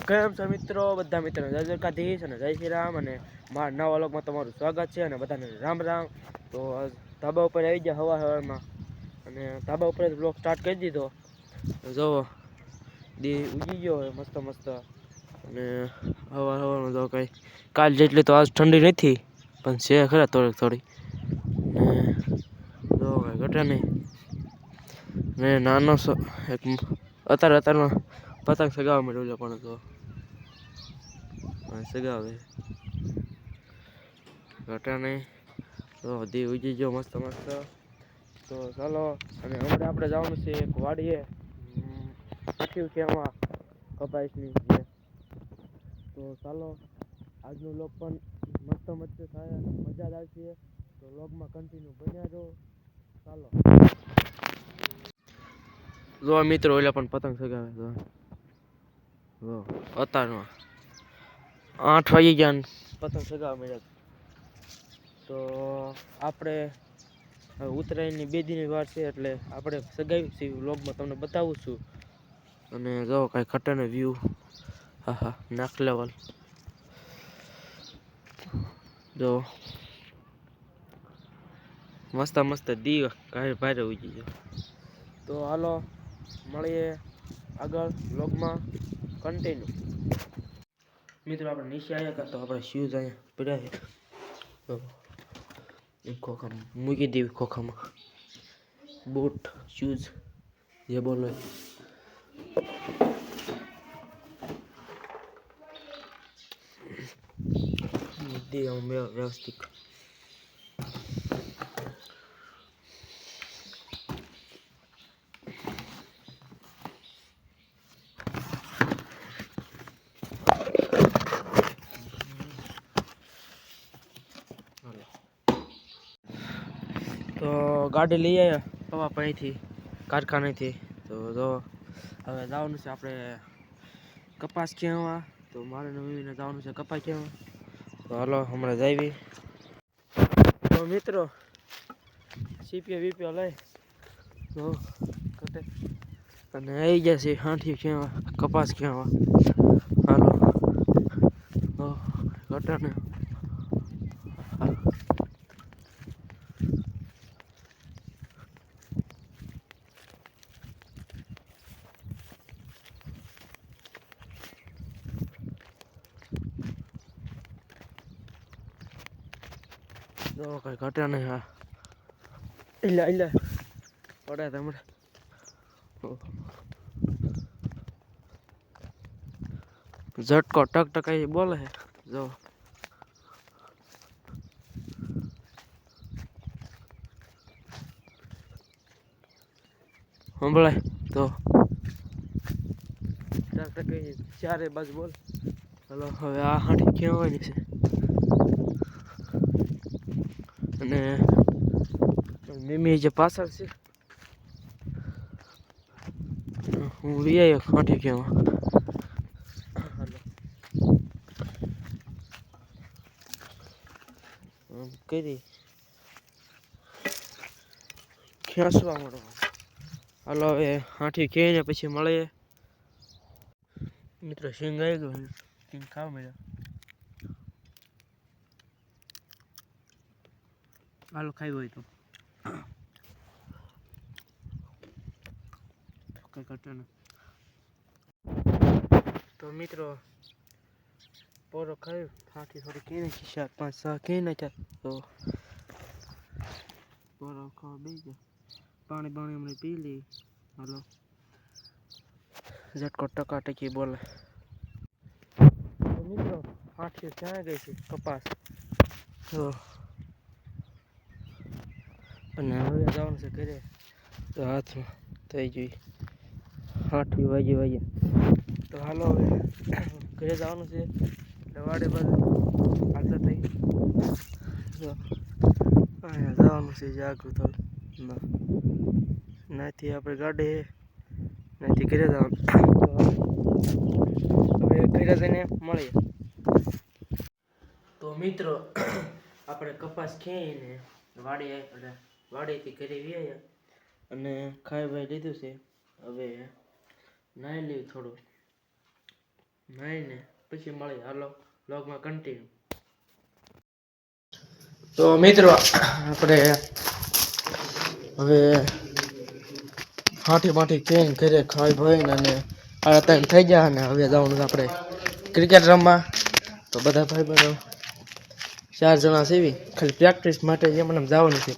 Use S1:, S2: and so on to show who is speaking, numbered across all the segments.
S1: કેમ છો મિત્રો? બધા મિત્રો જય દ્વારકાધીશ અને જય શ્રી રામ અને મારા નવા વ્લોગમાં તમારું સ્વાગત છે અને બધાને રામ રામ. તો ધાબા ઉપર આવી ગયા હવામાં અને ધાબા ઉપર વ્લોગ સ્ટાર્ટ કરી દીધો. તો જોવો દી ઉગી ગયો હોય મસ્ત મસ્ત અને હવામાં તો કઈ કાલ જેટલી તો આજ ઠંડી નથી પણ છે ખરા થોડીક થોડી ને જો કઈ ઘટે નહીં ને નાનો એક અત્યારમાં પતંગ સગાવા મળ્યો પણ તો સગાવે ઘટા નહીં તો દી ઉગી ગયો મસ્ત મસ્ત. તો ચાલો અને હમણાં આપણે જવાનું છે એક વાડીએ કેમાં કપાસની છે. તો ચાલો આજનો લોક પણ મસ્ત મસ્ત થાય અને મજા આવશે. તો લોગમાં કન્ટિન્યુ બન્યા રહો. ચાલો જો મિત્રો ઓલા પણ પતંગ ચગાવે જો અત્યારમાં 8 વાગી ગયા પતંગ ચગાવવા મળ્યા. તો આપણે ઉત્તરાયણની 2 દિનની વાર છે એટલે આપણે સગાવી છે વ્લોગમાં તમને બતાવું છું. અને જો કઈ ખટે ને વ્યૂ હા હા નેક્સ્ટ લેવલ જો મસ્ત મસ્ત દી કાંઈ ભારે ઉગી ગયો. તો હાલો મળીએ આગળ વ્લોગમાં કન્ટિન્યુ. મિત્રો આપણે નીચે આવ્યા હતા તો આપણે શૂઝ અહીંયા પડ્યા છે ખોખામાં મૂકી દેવી ખોખામાં બૂટ શૂઝ જે બોલો વ્યવસ્થિત. તો ગાડી લઈ આવ્યા પવા પાણીથી કારખાનેથી. તો જો હવે જવાનું છે આપણે કપાસ ખેવા. તો મારે મમ્મીને જવાનું છે કપાસ ખેવા. તો હાલો હમણાં જઈએ. તો મિત્રો સીપીઓ વીપીઓ લઈ તો કટે અને આવી ગયા છે હાંઠી ખેવા કપાસ ખેવા. હાલો ઘટે ને જો કઈ ઘટે નહીં. હા ઇલા પડે તમને ઝટકો ટક ટકાઈ બોલે છે. જો સંભળાય તો ટક ટકાઈ ચારે બાજુ બોલ. હલો હવે આ હાંઠી ખેવાની છે અને મમ્મી જે પાછળ છે હું લઈ આવ્યો હાંઠી ખેવા. કરી ખેંચવા મળો. હાલો હવે હાંઠી ખેઈને પછી મળીએ. મિત્રો સિંગ આવી ગયો સિંગ ખાવા મળ્યા. હાલો ખાઈ હોય તો કઈ ઘટે ને. તો મિત્રો પોરો ખાયું હાંઠી થોડી કઈ નાખી 4 5 6 કઈ નાખ્યા. તો પોરો ખાવા બે ગયા પાણી અમને પી લઈ. હાલો ઝટકો ટકાટકી બોલે. મિત્રો હાંઠી ક્યાં ગઈ છે કપાસ. તો અને હવે જવાનું છે ઘરે. તો હાથમાં થઈ ગઈ 8 વાગે. તો હાલો હવે ઘરે જવાનું છે વાડે બાજુ હાલતા થઈ. જો અહીંયા જવાનું છે જાગૃત થોડું નાથી આપણે ગાડી નાથી ઘરે જવાનું. હવે ઘરે જઈને મળીએ. તો મિત્રો આપણે કપાસ ખેઈને વાડીથી ઘરે આવ્યા અને ખાઈ ભાઈ લીધું છે. હવે નાઈ લેવું થોડું નહીં ને પછી મળી. હાલો વ્લોગમાં કન્ટિન્યુ. તો મિત્રો આપણે હવે હાથી માથી કેન ઘરે ખાઈ ભાઈને અને આ ટાઈમ થઈ ગયા અને હવે જવાનું આપણે ક્રિકેટ રમવા. તો બધા ભાઈ બહેનો 4 જણા સીવી ખાલી પ્રેક્ટિસ માટે એમને જવાનું છે.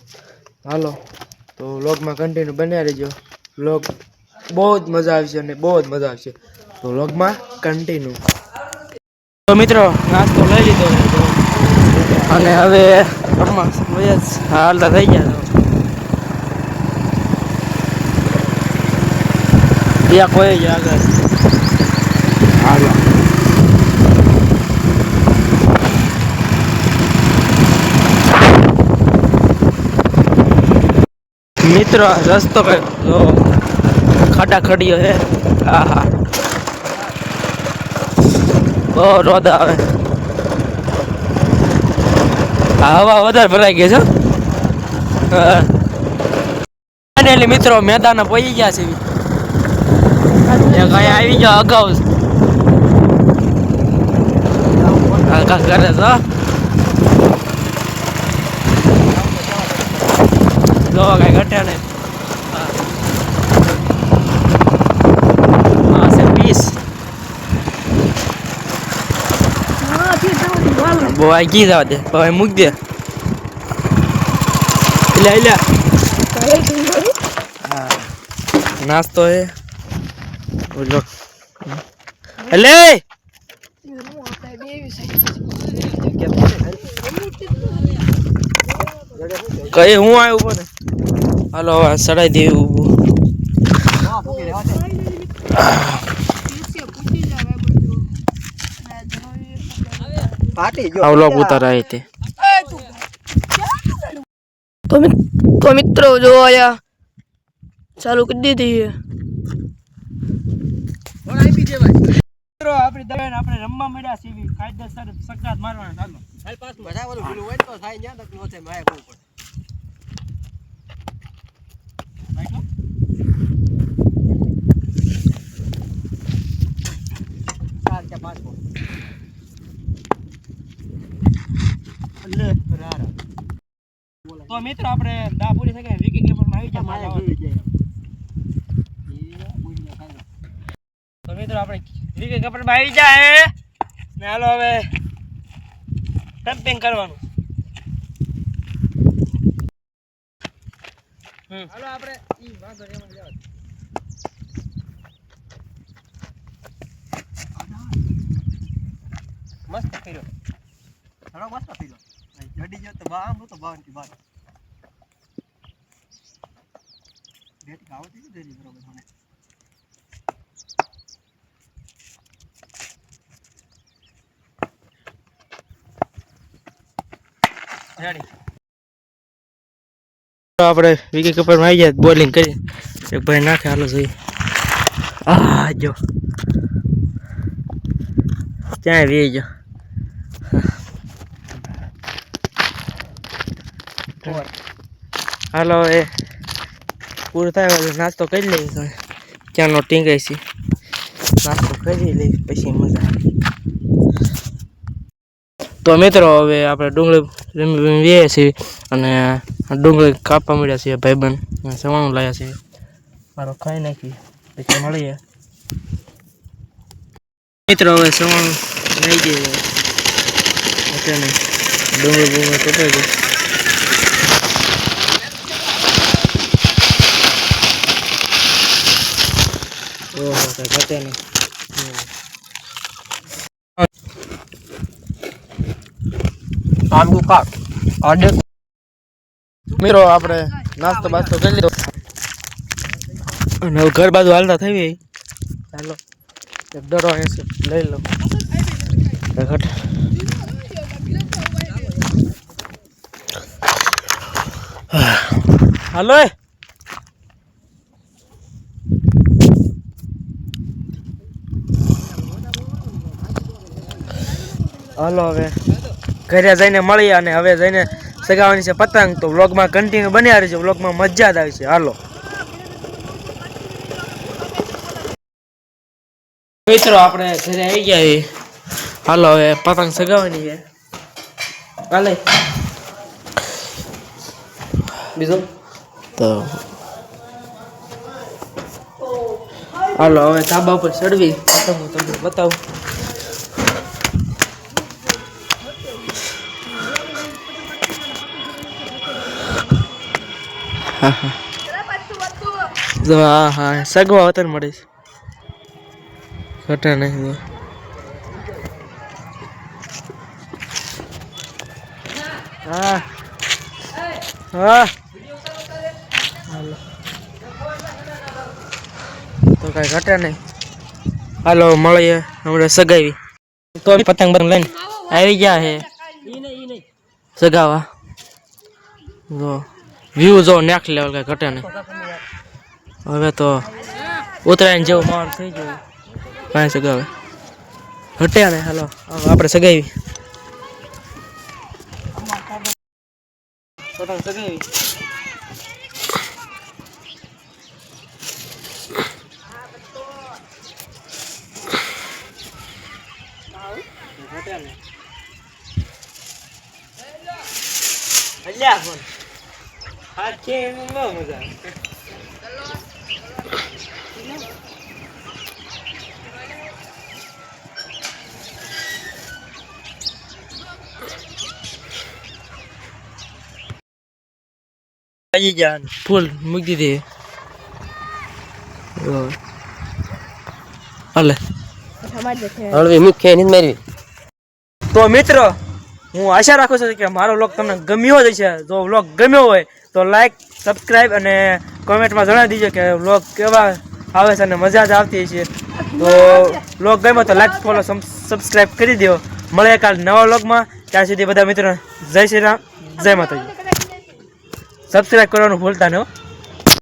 S1: હાલો તો વ્લોગમાં કન્ટિન્યુ બન્યા રહેજો. વ્લોગ બહુ જ મજા આવશે અને બહુ જ મજા આવશે. તો વ્લોગમાં કન્ટિન્યુ. તો મિત્રો નાસ્તો લઈ લીધો અને હવે હાલતા થઈ ગયા. ત્યાં કોઈ જ આગળ હાલો મિત્રો રસ્તો કઈ ખાડા ખડીઓ હે. હા હા બહુ રોદ આવે. હવા વધારે ભરાઈ ગઈ છે. ફાઇનલી મિત્રો મેદાન પહોંચી ગયા છે. કઈ આવી જાઓ અગાઉ કરે તો જો કઈ ઘટે નહીં. હા છે 20 બહુ આ કી જવા દે હવે મૂક દે. લે હા નાસ્તો હે બોલો લે કઈ હું આવ્યો ઉપર. હાલો હવે સડાઈ દેવું. વ્લોગ ઉતારાય તે
S2: તો મિત્રો જો આયા ચાલુ કરી દીધી છે.
S1: મિત્રો આપણે દવાઈ આપણે રમવા મળ્યા છીએ કાયદેસર સકાત મારવાના. ચાલો હાલ પાસ મજા વાળું ભૂલું હોય તો થાય ન્યા તક નો થાય માય બહુ પડે. ચાર કે પાંચ તો મિત્રો આપણે દા પૂરી થઈ ગઈ. વિકી ગેમમાં આવી જાય. તો મિત્રો આપણે વિકી ગેમમાં આવી જાય ને હાલો હવે કેમ્પિંગ કરવાનું. હાલો આપણે ઈ વાંધો એમાં જવા મસ્ત કર્યો. હાલો મસ્ત કર્યો. જડી ગયો તો બા આમ તો બાવન બાર બેટ ગાવતી જ દેરી બરોબર મને. રેડી તો આપણે વિકેટ કીપર માં આવી જાય બોલિંગ કરી એક ભાઈ નાખે. હાલો જોઈએ. આ જો ત્યાં વી જો હાલો એ પૂરું થાય નાસ્તો કરી લઈએ. તો ત્યાંનો ટીંગાઈ છે નાસ્તો કરી લઈએ પછી મજા. તો મિત્રો હવે આપણે ડુંગળી વીએ છીએ અને ડુંગળી કાપવા મળ્યા છીએ. ભાઈબંધ સવાણું લાવ્યા છીએ. મારો ખાઈ નાખી પછી મળીએ. મિત્રો હવે સવાણું લઈ જઈએ. ડુંગળી બુંગળી કપાઈ ગઈ. ઓહો કઈ ઘટે નહીં. મિત્રો આપણે નાસ્તો બાસ્તો કરી લીધો અને ઘર બાજુ હાલતા થઈ ગઈ. ચાલો એક ડરો લઈ લો. હાલો હાલો હવે ઘરે જઈને મળીએ અને હવે જઈને સગાવાની છે પતંગ. તો વ્લોગમાં કન્ટિન્યુ બન્યા રહેજો. વ્લોગમાં મજા જ આવશે. હાલો મિત્રો આપણે ઘરે આવી ગયા છીએ. હાલો હવે પતંગ સગાવવાની છે. હાલે બીજું તો હાલો હવે ધાબા ઉપર ચડવી પતંગ તમને બતાવું. હા હા સગવા વતન મળીશ ઘટા નહીં. હા હા હાલો તો કઈ ઘટે નહીં. હાલો મળીએ હમણાં સગાવી તો પતંગ બતંગ લઈને આવી ગયા છે સગાવા. જો વ્યૂ જો નેક્સ્ટ લેવલ કઈ ઘટે નહીં. હવે તો ઉત્તરાયણ જેવું માહોલ થઈ ગયું કાંઈ સગાવે ઘટે ને. હાલો આપણે સગાવી પતંગ સગાવી. અલ્યા ફોન હા છે એનું ન મજા આવી જા ફૂલ મૂકી દીધી. હાલે હળવી મુખ્ય નહીં મારવી. તો મિત્રો હું આશા રાખું છું કે મારો વ્લોગ તમને ગમ્યો જ હશે. જો વ્લોગ ગમ્યો હોય તો લાઈક સબસ્ક્રાઈબ અને કોમેન્ટમાં જણાવી દીજો કે વ્લોગ કેવા આવે છે અને મજા જ આવતી છે. તો વ્લોગ ગમ્યો તો લાઈક ફોલો સબસ્ક્રાઈબ કરી દો. મળે કાલ નવા વ્લોગમાં. ત્યાં સુધી બધા મિત્રો જય શ્રી રામ, જય માતાજી. સબસ્ક્રાઈબ કરવાનું ભૂલતા નહીં હો.